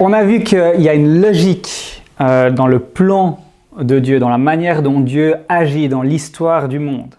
On a vu qu'il y a une logique dans le plan de Dieu, dans la manière dont Dieu agit dans l'histoire du monde.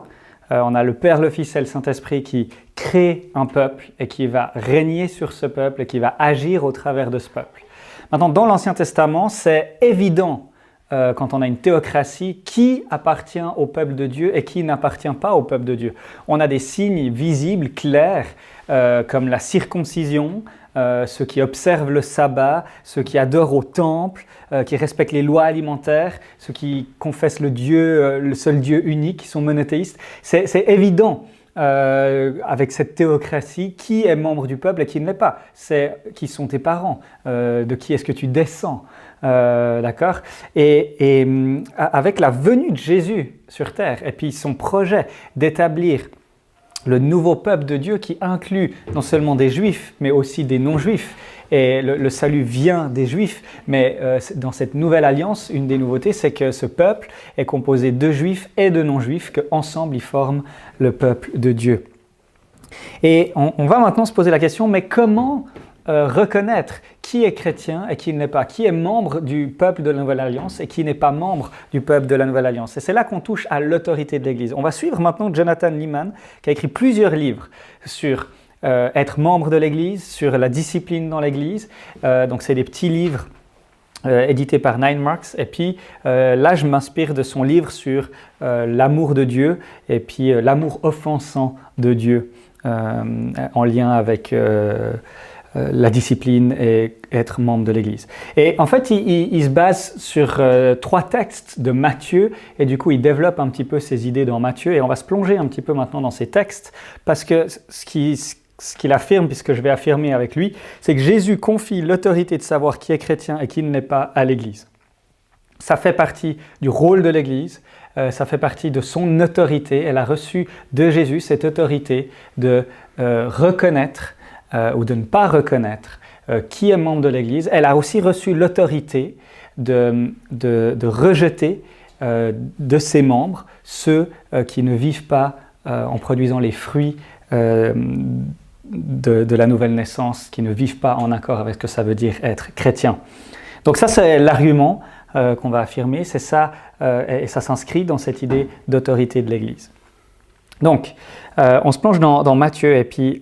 On a le Père, le Fils et le Saint-Esprit qui crée un peuple et qui va régner sur ce peuple et qui va agir au travers de ce peuple. Maintenant, dans l'Ancien Testament, c'est évident quand on a une théocratie, qui appartient au peuple de Dieu et qui n'appartient pas au peuple de Dieu. On a des signes visibles, clairs, comme la circoncision, ceux qui observent le sabbat, ceux qui adorent au temple, qui respectent les lois alimentaires, ceux qui confessent le seul Dieu unique, qui sont monothéistes. C'est évident avec cette théocratie qui est membre du peuple et qui ne l'est pas. C'est qui sont tes parents, de qui est-ce que tu descends. D'accord ? Et avec la venue de Jésus sur terre et puis son projet d'établir le nouveau peuple de Dieu qui inclut non seulement des juifs mais aussi des non-juifs, et le salut vient des juifs, mais dans cette nouvelle alliance, une des nouveautés, c'est que ce peuple est composé de juifs et de non-juifs, qu'ensemble ils forment le peuple de Dieu. Et on va maintenant se poser la question, mais comment reconnaître qui est chrétien et qui ne l'est pas, qui est membre du peuple de la Nouvelle Alliance et qui n'est pas membre du peuple de la Nouvelle Alliance. Et c'est là qu'on touche à l'autorité de l'Église. On va suivre maintenant Jonathan Leeman, qui a écrit plusieurs livres sur être membre de l'Église, sur la discipline dans l'Église. Donc c'est des petits livres édités par Nine Marks. Et puis là, je m'inspire de son livre sur l'amour de Dieu et puis l'amour offensant de Dieu en lien avec la discipline et être membre de l'Église. Et en fait, il se base sur 3 textes de Matthieu et du coup, il développe un petit peu ses idées dans Matthieu et on va se plonger un petit peu maintenant dans ces textes parce que ce qu'il affirme, puisque je vais affirmer avec lui, c'est que Jésus confie l'autorité de savoir qui est chrétien et qui ne l'est pas à l'Église. Ça fait partie du rôle de l'Église, ça fait partie de son autorité. Elle a reçu de Jésus cette autorité de reconnaître ou de ne pas reconnaître qui est membre de l'Église. Elle a aussi reçu l'autorité de rejeter de ses membres ceux qui ne vivent pas en produisant les fruits de la nouvelle naissance, qui ne vivent pas en accord avec ce que ça veut dire être chrétien. Donc ça, c'est l'argument qu'on va affirmer, c'est ça, et ça s'inscrit dans cette idée d'autorité de l'Église. Donc, on se plonge dans Matthieu, et puis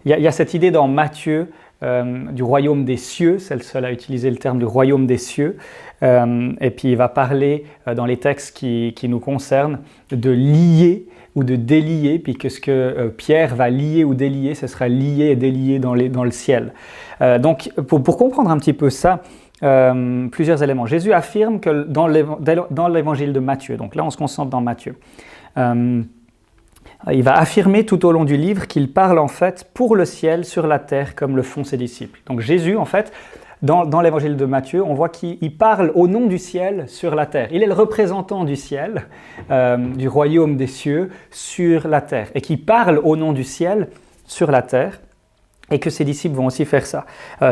il y a cette idée dans Matthieu du royaume des cieux, c'est le seul à utiliser le terme du royaume des cieux, et puis il va parler dans les textes qui nous concernent de lier ou de délier, puis que ce que Pierre va lier ou délier, ce sera lié et délié dans le ciel. Donc, pour comprendre un petit peu ça, plusieurs éléments. Jésus affirme que dans l'évangile de Matthieu, donc là on se concentre dans Matthieu, il va affirmer tout au long du livre qu'il parle en fait pour le ciel sur la terre comme le font ses disciples. Donc Jésus en fait, dans l'évangile de Matthieu, on voit qu'il parle au nom du ciel sur la terre. Il est le représentant du ciel, du royaume des cieux sur la terre, et qui parle au nom du ciel sur la terre, et que ses disciples vont aussi faire ça.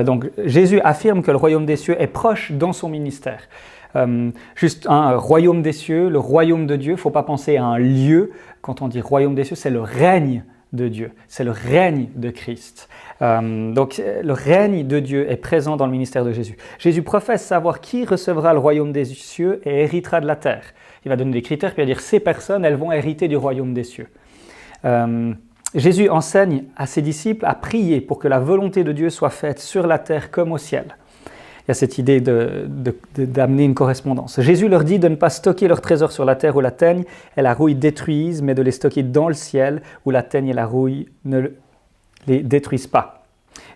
Donc Jésus affirme que le royaume des cieux est proche dans son ministère. Juste un royaume des cieux, le royaume de Dieu, il ne faut pas penser à un lieu. Quand on dit royaume des cieux, c'est le règne de Dieu, c'est le règne de Christ. Donc le règne de Dieu est présent dans le ministère de Jésus. Jésus professe savoir qui recevra le royaume des cieux et héritera de la terre. Il va donner des critères, puis il va dire ces personnes, elles vont hériter du royaume des cieux. Jésus enseigne à ses disciples à prier pour que la volonté de Dieu soit faite sur la terre comme au ciel. Il y a cette idée d'amener une correspondance. Jésus leur dit de ne pas stocker leurs trésors sur la terre où la teigne et la rouille détruisent, mais de les stocker dans le ciel où la teigne et la rouille ne les détruisent pas.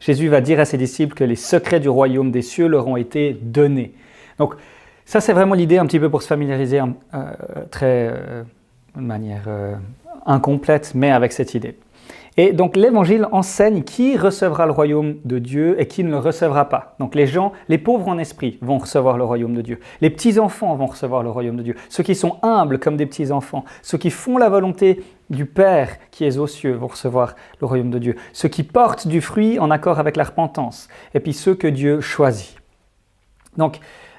Jésus va dire à ses disciples que les secrets du royaume des cieux leur ont été donnés. Donc ça, c'est vraiment l'idée un petit peu pour se familiariser de manière incomplète, mais avec cette idée. Et donc l'Évangile enseigne qui recevra le royaume de Dieu et qui ne le recevra pas. Donc les pauvres en esprit vont recevoir le royaume de Dieu. Les petits-enfants vont recevoir le royaume de Dieu. Ceux qui sont humbles comme des petits-enfants, ceux qui font la volonté du Père qui est aux cieux vont recevoir le royaume de Dieu. Ceux qui portent du fruit en accord avec la repentance. Et puis ceux que Dieu choisit. Donc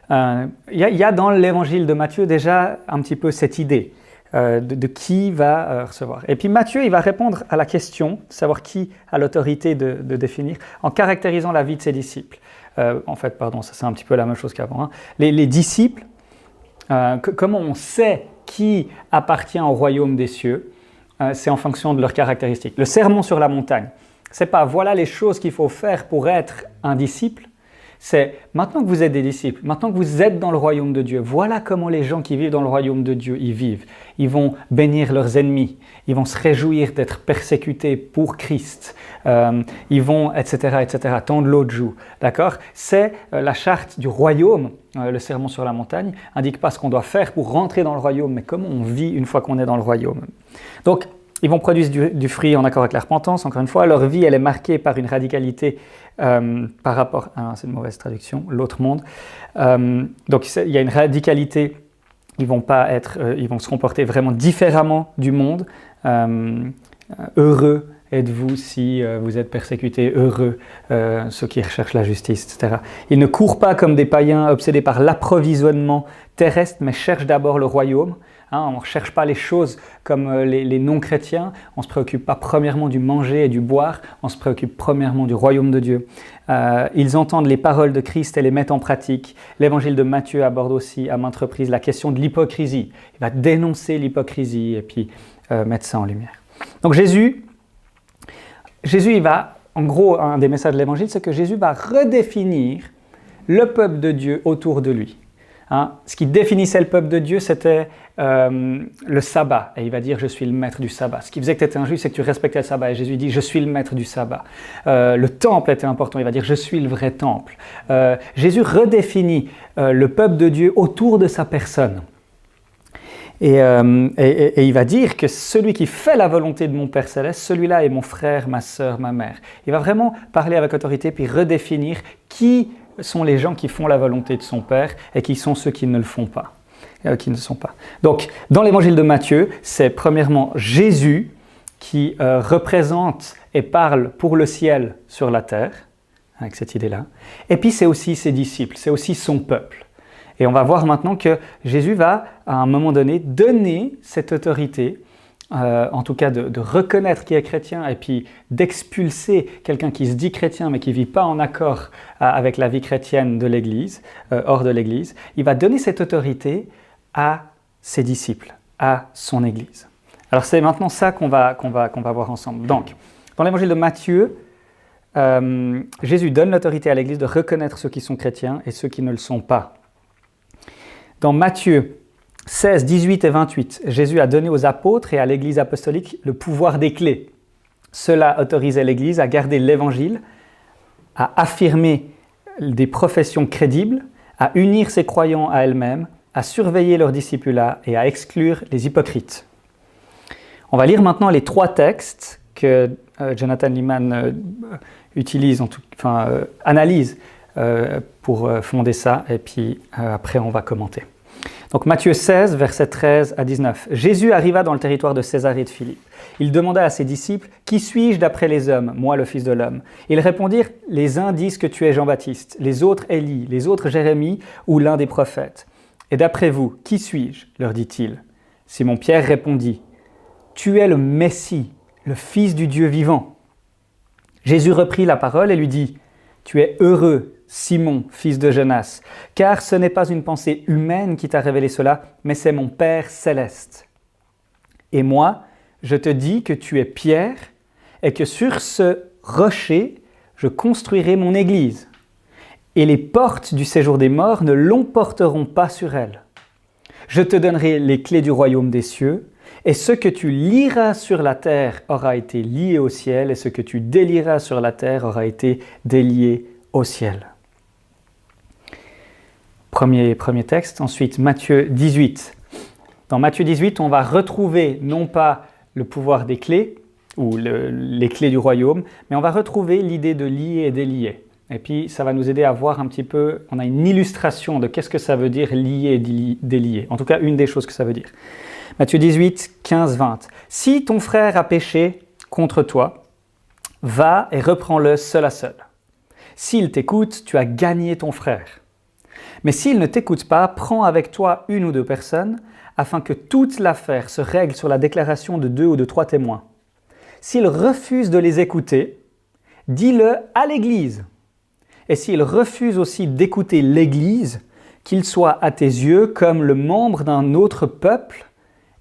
il y a dans l'Évangile de Matthieu déjà un petit peu cette idée. de qui va recevoir. Et puis Matthieu, il va répondre à la question, savoir qui a l'autorité de définir, en caractérisant la vie de ses disciples. En fait, pardon, ça c'est un petit peu la même chose qu'avant. Hein. Les disciples, comment on sait qui appartient au royaume des cieux, c'est en fonction de leurs caractéristiques. Le sermon sur la montagne, c'est pas voilà les choses qu'il faut faire pour être un disciple, c'est maintenant que vous êtes des disciples, maintenant que vous êtes dans le royaume de Dieu, voilà comment les gens qui vivent dans le royaume de Dieu y vivent. Ils vont bénir leurs ennemis, ils vont se réjouir d'être persécutés pour Christ, ils vont, etc., tendre l'autre joue. D'accord ? C'est la charte du royaume, le sermon sur la montagne, indique pas ce qu'on doit faire pour rentrer dans le royaume, mais comment on vit une fois qu'on est dans le royaume. Donc, ils vont produire du fruit en accord avec la repentance, encore une fois. Leur vie, elle est marquée par une radicalité par rapport à, c'est une mauvaise traduction, l'autre monde. Donc il y a une radicalité, ils vont se comporter vraiment différemment du monde. Heureux êtes-vous si vous êtes persécutés, heureux ceux qui recherchent la justice, etc. Ils ne courent pas comme des païens obsédés par l'approvisionnement terrestre, mais cherchent d'abord le royaume. Hein, on ne recherche pas les choses comme les non-chrétiens, on ne se préoccupe pas premièrement du manger et du boire, on se préoccupe premièrement du royaume de Dieu. Ils entendent les paroles de Christ et les mettent en pratique. L'évangile de Matthieu aborde aussi à maintes reprises la question de l'hypocrisie. Il va dénoncer l'hypocrisie et puis mettre ça en lumière. Donc Jésus, il va, en gros, un des messages de l'évangile, c'est que Jésus va redéfinir le peuple de Dieu autour de lui. Hein, ce qui définissait le peuple de Dieu, c'était le sabbat. Et il va dire « je suis le maître du sabbat ». Ce qui faisait que tu étais un juif, c'est que tu respectais le sabbat. Et Jésus dit « je suis le maître du sabbat ». Le temple était important. Il va dire « je suis le vrai temple ». Jésus redéfinit le peuple de Dieu autour de sa personne. Et il va dire que celui qui fait la volonté de mon Père Céleste, celui-là est mon frère, ma sœur, ma mère. Il va vraiment parler avec autorité puis redéfinir qui sont les gens qui font la volonté de son Père et qui sont ceux qui ne le font pas, qui ne sont pas. Donc, dans l'évangile de Matthieu, c'est premièrement Jésus qui représente et parle pour le ciel sur la terre, avec cette idée-là. Et puis c'est aussi ses disciples, c'est aussi son peuple. Et on va voir maintenant que Jésus va, à un moment donné, donner cette autorité, en tout cas de reconnaître qui est chrétien et puis d'expulser quelqu'un qui se dit chrétien mais qui ne vit pas en accord avec la vie chrétienne de l'Église, hors de l'Église. Il va donner cette autorité à ses disciples, à son Église. Alors c'est maintenant ça qu'on va voir ensemble. Donc, dans l'évangile de Matthieu, Jésus donne l'autorité à l'Église de reconnaître ceux qui sont chrétiens et ceux qui ne le sont pas. Dans Matthieu 16, 18 et 28, Jésus a donné aux apôtres et à l'Église apostolique le pouvoir des clés. Cela autorisait l'Église à garder l'Évangile, à affirmer des professions crédibles, à unir ses croyants à elle-même, à surveiller leur discipulat et à exclure les hypocrites. On va lire maintenant les 3 textes que Jonathan Leeman analyse pour fonder ça, et puis après on va commenter. Donc Matthieu 16, versets 13 à 19. Jésus arriva dans le territoire de Césarée de Philippe. Il demanda à ses disciples « Qui suis-je d'après les hommes, moi le Fils de l'homme ?» Ils répondirent « Les uns disent que tu es Jean-Baptiste, les autres Élie, les autres Jérémie ou l'un des prophètes. Et d'après vous, qui suis-je » leur dit-il. Simon-Pierre répondit « Tu es le Messie, le Fils du Dieu vivant. » Jésus reprit la parole et lui dit « Tu es heureux, Simon, fils de Jonas, car ce n'est pas une pensée humaine qui t'a révélé cela, mais c'est mon Père céleste. Et moi, je te dis que tu es Pierre, et que sur ce rocher, je construirai mon église. Et les portes du séjour des morts ne l'emporteront pas sur elle. Je te donnerai les clés du royaume des cieux, et ce que tu lieras sur la terre aura été lié au ciel, et ce que tu délieras sur la terre aura été délié au ciel. Premier texte, ensuite Matthieu 18. Dans Matthieu 18, on va retrouver non pas le pouvoir des clés, ou les clés du royaume, mais on va retrouver l'idée de lier et délier. Et puis ça va nous aider à voir un petit peu, on a une illustration de qu'est-ce que ça veut dire lier et délier. En tout cas, une des choses que ça veut dire. Matthieu 18, 15, 20. « Si ton frère a péché contre toi, va et reprends-le seul à seul. S'il t'écoute, tu as gagné ton frère. Mais s'il ne t'écoute pas, prends avec toi 1 ou 2 personnes, afin que toute l'affaire se règle sur la déclaration de 2 ou de 3 témoins. S'il refuse de les écouter, dis-le à l'Église. Et s'il refuse aussi d'écouter l'Église, qu'il soit à tes yeux comme le membre d'un autre peuple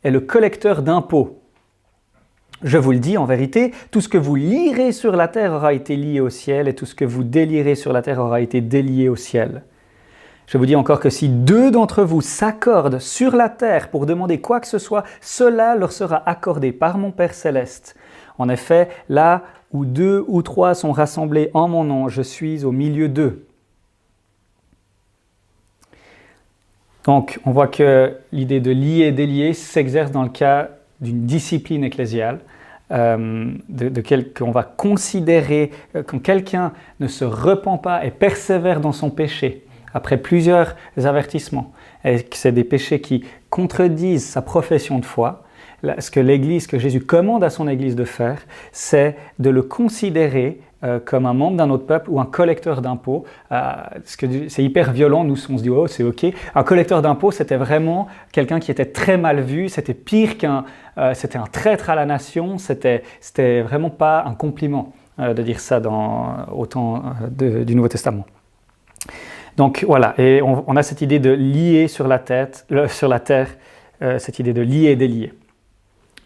et le collecteur d'impôts. Je vous le dis en vérité, tout ce que vous lierez sur la terre aura été lié au ciel, et tout ce que vous délierez sur la terre aura été délié au ciel. Je vous dis encore que si 2 d'entre vous s'accordent sur la terre pour demander quoi que ce soit, cela leur sera accordé par mon Père céleste. En effet, là où 2 ou 3 sont rassemblés en mon nom, je suis au milieu d'eux. Donc, on voit que l'idée de lier et délier s'exerce dans le cas d'une discipline ecclésiale, qu'on va considérer, quand quelqu'un ne se repent pas et persévère dans son péché, après plusieurs avertissements, et que c'est des péchés qui contredisent sa profession de foi, ce que Jésus commande à son Église de faire, c'est de le considérer comme un membre d'un autre peuple ou un collecteur d'impôts. C'est hyper violent, nous on se dit « oh, c'est ok ». Un collecteur d'impôts, c'était vraiment quelqu'un qui était très mal vu, c'était pire c'était un traître à la nation, c'était vraiment pas un compliment de dire ça au temps du Nouveau Testament. Donc voilà, et on a cette idée de lier sur la terre, cette idée de lier et délier.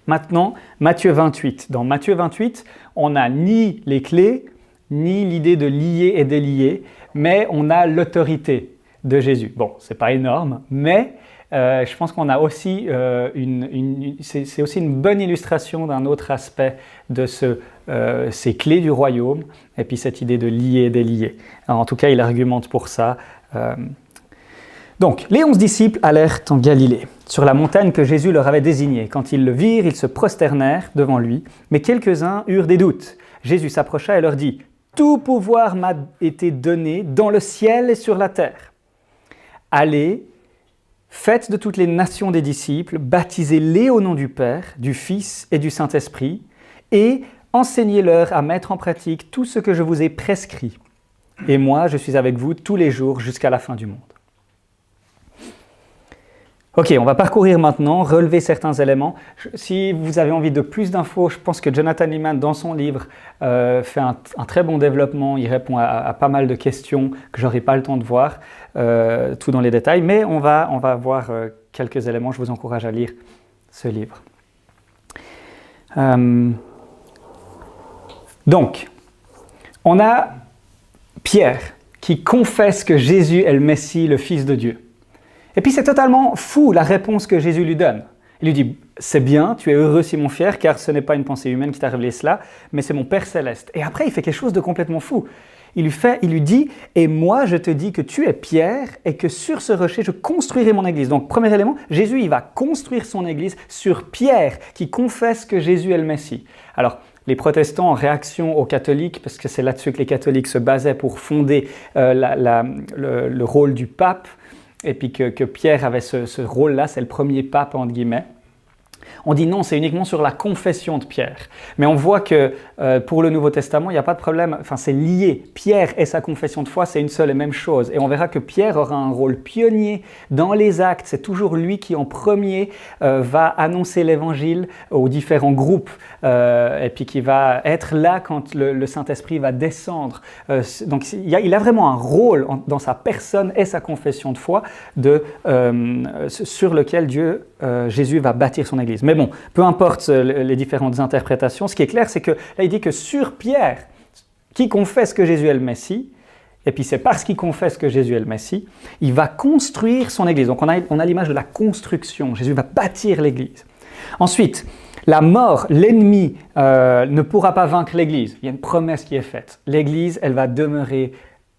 Maintenant, Matthieu 28. Dans Matthieu 28, on n'a ni les clés, ni l'idée de lier et délier, mais on a l'autorité de Jésus. Bon, c'est pas énorme, mais je pense qu'on a aussi c'est aussi une bonne illustration d'un autre aspect de ces clés du royaume, et puis cette idée de lier et délier. Alors, en tout cas, il argumente pour ça. Donc, les 11 disciples allèrent en Galilée, sur la montagne que Jésus leur avait désignée. Quand ils le virent, ils se prosternèrent devant lui, mais quelques-uns eurent des doutes. Jésus s'approcha et leur dit « Tout pouvoir m'a été donné dans le ciel et sur la terre. Allez, faites de toutes les nations des disciples, baptisez-les au nom du Père, du Fils et du Saint-Esprit, et enseignez-leur à mettre en pratique tout ce que je vous ai prescrit. Et moi, je suis avec vous tous les jours jusqu'à la fin du monde. » Ok, on va parcourir maintenant, relever certains éléments. Si vous avez envie de plus d'infos, je pense que Jonathan Leeman, dans son livre, fait un très bon développement. Il répond à pas mal de questions que je n'aurai pas le temps de voir, tout dans les détails. Mais on va voir quelques éléments. Je vous encourage à lire ce livre. Donc, on a Pierre qui confesse que Jésus est le Messie, le Fils de Dieu. Et puis c'est totalement fou la réponse que Jésus lui donne. Il lui dit « C'est bien, tu es heureux Simon fier, car ce n'est pas une pensée humaine qui t'a révélé cela, mais c'est mon Père céleste. » Et après il fait quelque chose de complètement fou. Il lui dit « Et moi je te dis que tu es Pierre, et que sur ce rocher je construirai mon église. » Donc premier élément, Jésus il va construire son église sur Pierre, qui confesse que Jésus est le Messie. Alors, les protestants, en réaction aux catholiques, parce que c'est là-dessus que les catholiques se basaient pour fonder le rôle du pape, et puis que Pierre avait ce rôle-là, c'est le premier pape, entre guillemets. On dit non, c'est uniquement sur la confession de Pierre. Mais on voit que pour le Nouveau Testament, il n'y a pas de problème, enfin c'est lié. Pierre et sa confession de foi, c'est une seule et même chose. Et on verra que Pierre aura un rôle pionnier dans les actes. C'est toujours lui qui en premier va annoncer l'évangile aux différents groupes et puis qui va être là quand le Saint-Esprit va descendre. Donc il a vraiment un rôle dans sa personne et sa confession de foi sur lequel Jésus va bâtir son Église. Mais bon, peu importe les différentes interprétations, ce qui est clair, c'est que là, il dit que sur Pierre, qui confesse que Jésus est le Messie, et puis c'est parce qu'il confesse que Jésus est le Messie, il va construire son Église. Donc on a l'image de la construction. Jésus va bâtir l'Église. Ensuite, la mort, l'ennemi ne pourra pas vaincre l'Église. Il y a une promesse qui est faite. L'Église, elle va demeurer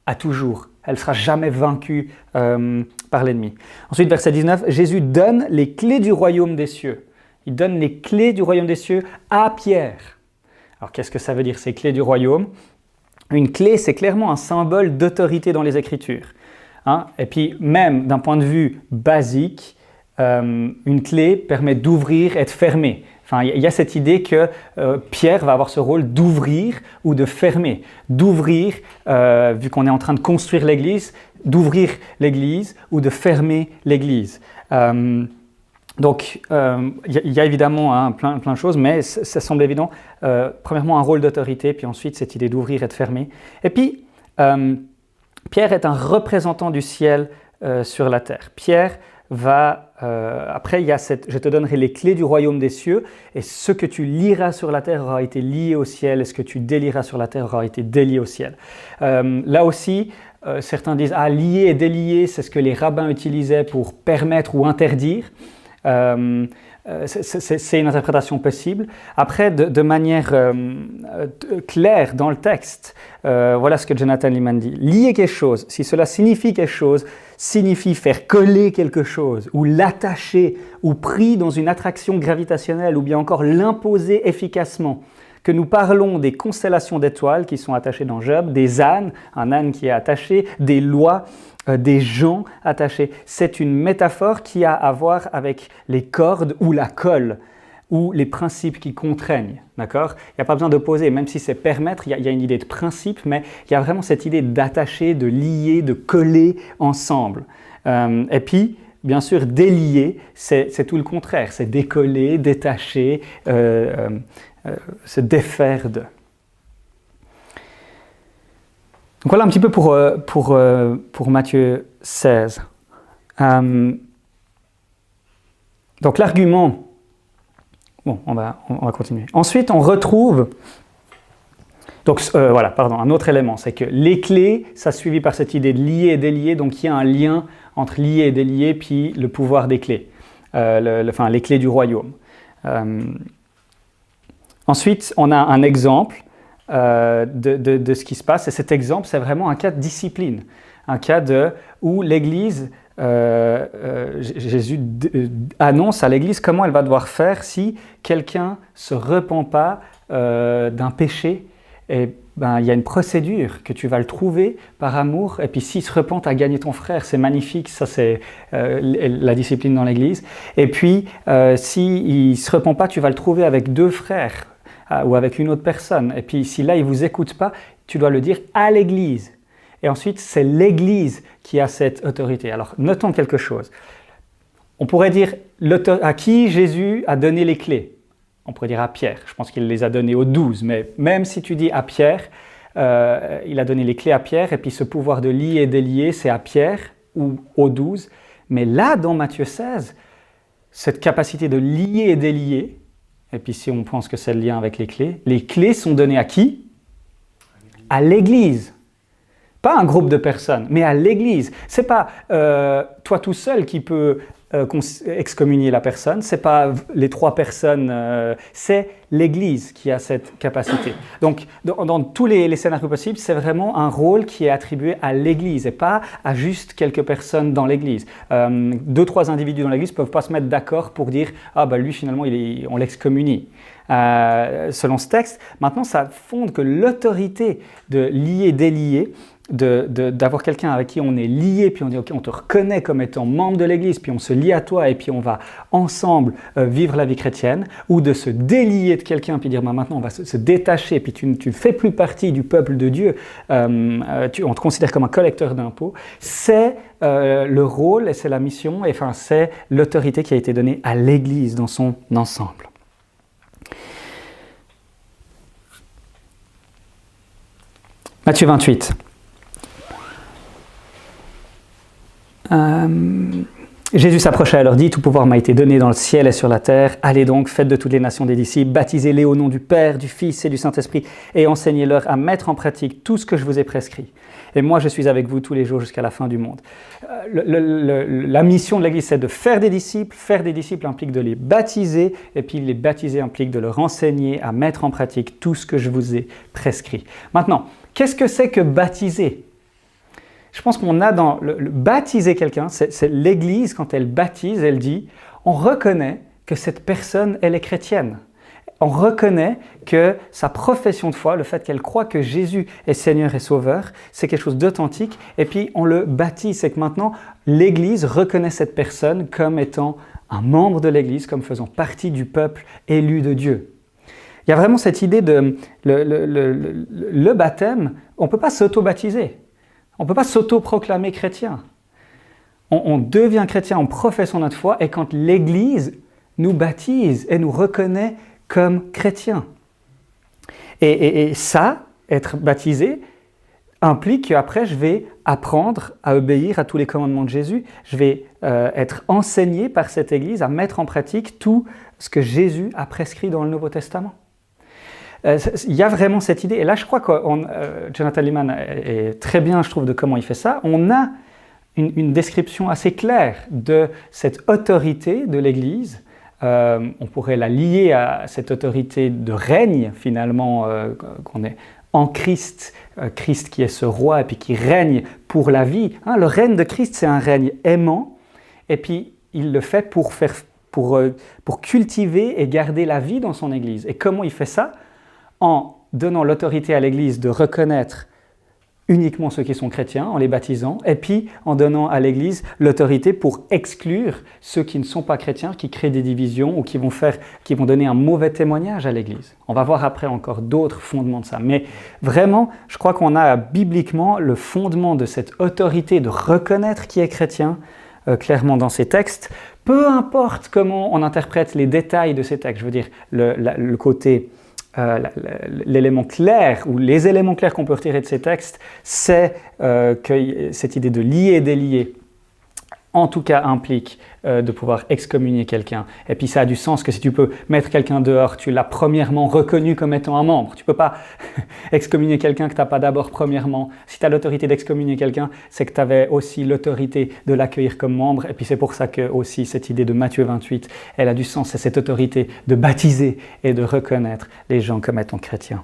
à toujours. Elle ne sera jamais vaincue par l'ennemi. Ensuite, verset 19, Jésus donne les clés du royaume des cieux. Il donne les clés du royaume des cieux à Pierre. Alors, qu'est-ce que ça veut dire, ces clés du royaume? Une clé, c'est clairement un symbole d'autorité dans les Écritures. Et puis, même d'un point de vue basique, une clé permet d'ouvrir et de fermer. Enfin, il y a cette idée que Pierre va avoir ce rôle d'ouvrir ou de fermer. D'ouvrir, vu qu'on est en train de construire l'Église, d'ouvrir l'Église ou de fermer l'Église. Donc, il y a évidemment plein de choses, mais ça semble évident. Premièrement, un rôle d'autorité, puis ensuite, cette idée d'ouvrir et de fermer. Et puis, Pierre est un représentant du ciel sur la terre. Pierre va... après, il y a je te donnerai les clés du royaume des cieux, et ce que tu liras sur la terre aura été lié au ciel, et ce que tu délieras sur la terre aura été délié au ciel. Là aussi, certains disent « Ah, lier et délier, c'est ce que les rabbins utilisaient pour permettre ou interdire. » C'est une interprétation possible. Après, de manière claire dans le texte, voilà ce que Jonathan Leeman dit. Lier quelque chose, si cela signifie quelque chose, signifie faire coller quelque chose, ou l'attacher, ou pris dans une attraction gravitationnelle, ou bien encore l'imposer efficacement. Que nous parlons des constellations d'étoiles qui sont attachées dans Job, des ânes, un âne qui est attaché, des lois, des gens attachés. C'est une métaphore qui a à voir avec les cordes ou la colle, ou les principes qui contraignent. D'accord ? Il n'y a pas besoin d'opposer, même si c'est permettre, il y a une idée de principe, mais il y a vraiment cette idée d'attacher, de lier, de coller ensemble. Et puis, bien sûr, délier, c'est tout le contraire, c'est décoller, détacher, se défaire de. Donc voilà un petit peu pour Matthieu 16. Donc l'argument, bon, on va continuer. Ensuite, on retrouve, un autre élément, c'est que les clés, ça suivi par cette idée de lier et délier, donc il y a un lien entre lier et délier, puis le pouvoir des clés, les clés du royaume. Ensuite, on a un exemple de ce qui se passe, et cet exemple, c'est vraiment un cas de discipline, un cas où l'Église, Jésus annonce à l'Église comment elle va devoir faire si quelqu'un ne se repent pas d'un péché. Et il y a une procédure que tu vas le trouver par amour, et puis s'il se repent, tu as gagné ton frère, c'est magnifique, ça c'est la discipline dans l'Église. Et puis, s'il ne se repent pas, tu vas le trouver avec 2 frères, ou avec une autre personne. Et puis, si là, il ne vous écoute pas, tu dois le dire à l'Église. Et ensuite, c'est l'Église qui a cette autorité. Alors, notons quelque chose. On pourrait dire à qui Jésus a donné les clés. On pourrait dire à Pierre. Je pense qu'il les a données aux 12. Mais même si tu dis à Pierre, il a donné les clés à Pierre, et puis ce pouvoir de lier et délier, c'est à Pierre ou aux 12. Mais là, dans Matthieu 16, cette capacité de lier et délier, et puis si on pense que c'est le lien avec les clés sont données à qui ? À l'Église. Pas un groupe de personnes, mais à l'Église. C'est pas toi tout seul qui peux excommunier la personne, c'est pas les 3 personnes, c'est l'Église qui a cette capacité. Donc, dans tous les scénarios possibles, c'est vraiment un rôle qui est attribué à l'Église et pas à juste quelques personnes dans l'Église. 2-3 individus dans l'Église ne peuvent pas se mettre d'accord pour dire « Ah, lui, finalement, on l'excommunie ». Selon ce texte, maintenant, ça fonde que l'autorité de lier, délier, d'avoir quelqu'un avec qui on est lié, puis on dit ok, on te reconnaît comme étant membre de l'Église, puis on se lie à toi, et puis on va ensemble vivre la vie chrétienne, ou de se délier de quelqu'un, puis dire maintenant on va se détacher, puis tu ne fais plus partie du peuple de Dieu, on te considère comme un collecteur d'impôts, c'est le rôle, et c'est la mission, et enfin c'est l'autorité qui a été donnée à l'Église dans son ensemble. Matthieu 28. Jésus s'approcha et leur dit « Tout pouvoir m'a été donné dans le ciel et sur la terre. Allez donc, faites de toutes les nations des disciples, baptisez-les au nom du Père, du Fils et du Saint-Esprit, et enseignez-leur à mettre en pratique tout ce que je vous ai prescrit. Et moi, je suis avec vous tous les jours jusqu'à la fin du monde. » La mission de l'Église, c'est de faire des disciples. Faire des disciples implique de les baptiser, et puis les baptiser implique de leur enseigner à mettre en pratique tout ce que je vous ai prescrit. Maintenant, qu'est-ce que c'est que baptiser ? Je pense qu'on a dans le baptiser quelqu'un, c'est l'Église, quand elle baptise, elle dit, on reconnaît que cette personne, elle est chrétienne. On reconnaît que sa profession de foi, le fait qu'elle croit que Jésus est Seigneur et Sauveur, c'est quelque chose d'authentique, et puis on le baptise. C'est que maintenant, l'Église reconnaît cette personne comme étant un membre de l'Église comme faisant partie du peuple élu de Dieu. Il y a vraiment cette idée de le baptême, on ne peut pas s'auto-baptiser, on ne peut pas s'auto-proclamer chrétien. On devient chrétien en professant notre foi et quand l'Église nous baptise et nous reconnaît comme chrétiens. Et ça, être baptisé, implique qu'après je vais apprendre à obéir à tous les commandements de Jésus. Je vais être enseigné par cette Église à mettre en pratique tout ce que Jésus a prescrit dans le Nouveau Testament. Il y a vraiment cette idée, et là je crois que Jonathan Leeman est très bien, je trouve, de comment il fait ça. On a une description assez claire de cette autorité de l'Église. On pourrait la lier à cette autorité de règne, finalement, qu'on est en Christ, Christ qui est ce roi et puis qui règne pour la vie. Le règne de Christ, c'est un règne aimant, et puis il le fait pour cultiver et garder la vie dans son Église. Et comment il fait ça ? En donnant l'autorité à l'Église de reconnaître uniquement ceux qui sont chrétiens, en les baptisant, et puis en donnant à l'Église l'autorité pour exclure ceux qui ne sont pas chrétiens, qui créent des divisions ou qui vont donner un mauvais témoignage à l'Église. On va voir après encore d'autres fondements de ça. Mais vraiment, je crois qu'on a bibliquement le fondement de cette autorité de reconnaître qui est chrétien, clairement dans ces textes. Peu importe comment on interprète les détails de ces textes, je veux dire le côté... l'élément clair ou les éléments clairs qu'on peut retirer de ces textes, c'est que cette idée de lier et délier, en tout cas, implique de pouvoir excommunier quelqu'un. Et puis ça a du sens que si tu peux mettre quelqu'un dehors, tu l'as premièrement reconnu comme étant un membre. Tu ne peux pas excommunier quelqu'un que tu n'as pas d'abord premièrement. Si tu as l'autorité d'excommunier quelqu'un, c'est que tu avais aussi l'autorité de l'accueillir comme membre. Et puis c'est pour ça que aussi cette idée de Matthieu 28, elle a du sens. C'est cette autorité de baptiser et de reconnaître les gens comme étant chrétiens.